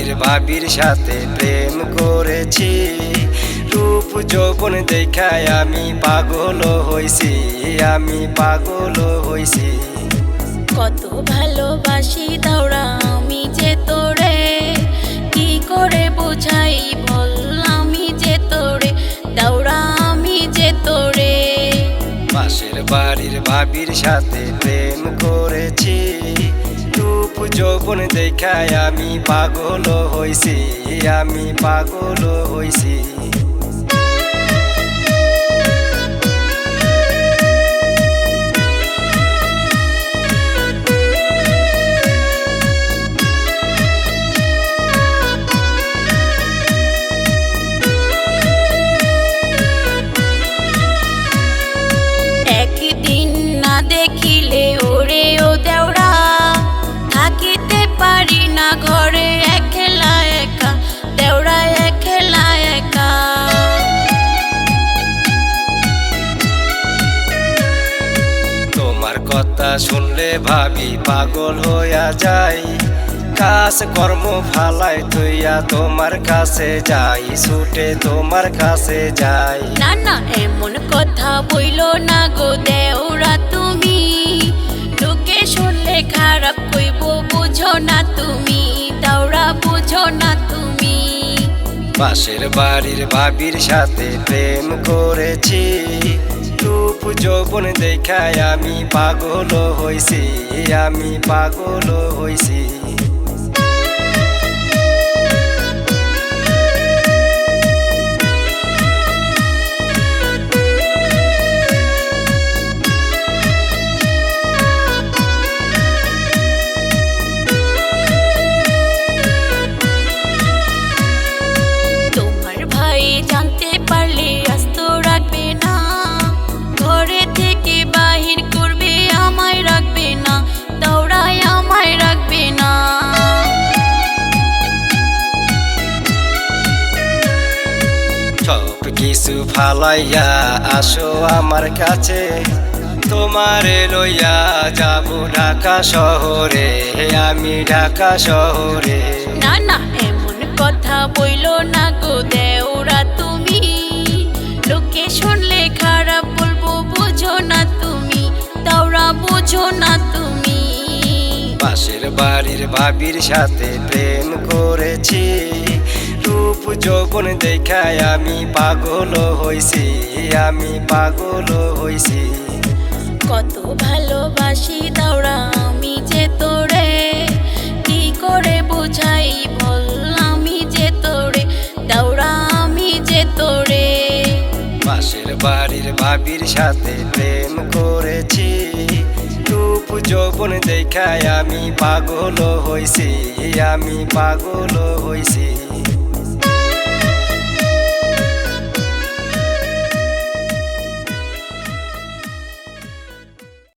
বাড়ির ভাবির সাথে প্রেম করেছি, রূপ যৌবন দেখায় আমি পাগল হইছি, আমি পাগল হইছি। কত ভালোবাসি দাওরা আমি যে তোরে, কি করে বুঝাই বল আমি যে তোরে, দাওরা আমি যে তোরে। পাশের বাড়ির ভাবির সাথে প্রেম করেছি, রূপ যৌবন দেখায় আমি পাগল হইছি, আমি পাগল হইছি। একদিন না দেখিলে ওরে ও দেওরা, থাকিতে পারি না ঘরে একলা একা, দেওরা একলা একা। তোমার কথা শুনলে ভাবি পাগল হইয়া যাই, কাজ কর্ম ফালাই তুইয়া তোমার কাছে যাই, ছুটে তোমার কাছে যাই। না না এমন কথা বইলো না গো দেওরা তুমি, লোকে শুনলে খারাপ কইব বুঝো না তুমি, দাওরা বুঝো না তুমি। পাশের বাড়ির ভাবির সাথে প্রেম করেছি, রূপ যৌবন দেখায় আমি পাগল হইছি, আমি পাগল হইছি। তোমার ভাই জানতে পারলে আস্ত রাখবে না, ঘরে থেকে বাহির করবে আমায় রাখবে না, দাওরায় আমায় রাখবে না। সব কিছু ফালাইয়া আসো আমার কাছে, তোমারে লইয়া যাব ঢাকা শহরে, আমি ঢাকা শহরে। না না এমন কথা বইলো না গো দেওরা তুমি, লোকে শুনলে খারাপ বলবো বুঝো না তুমি, দাওরা বুঝো না তুমি। পাশের বাড়ির ভাবির সাথে প্রেম করেছি, রূপ যৌবন দেখায় আমি পাগল হইছি, আমি পাগল হইছি। কত ভালোবাসি দাওরা আমি যে তোরে, কি করে বুঝাই বল আমি যে তোরে, দাওরা আমি যে তোরে। পাশের বাড়ির ভাবির সাথে প্রেম করেছি, রূপ যৌবন দেখায় আমি পাগল হইছি, আমি পাগল হইছি।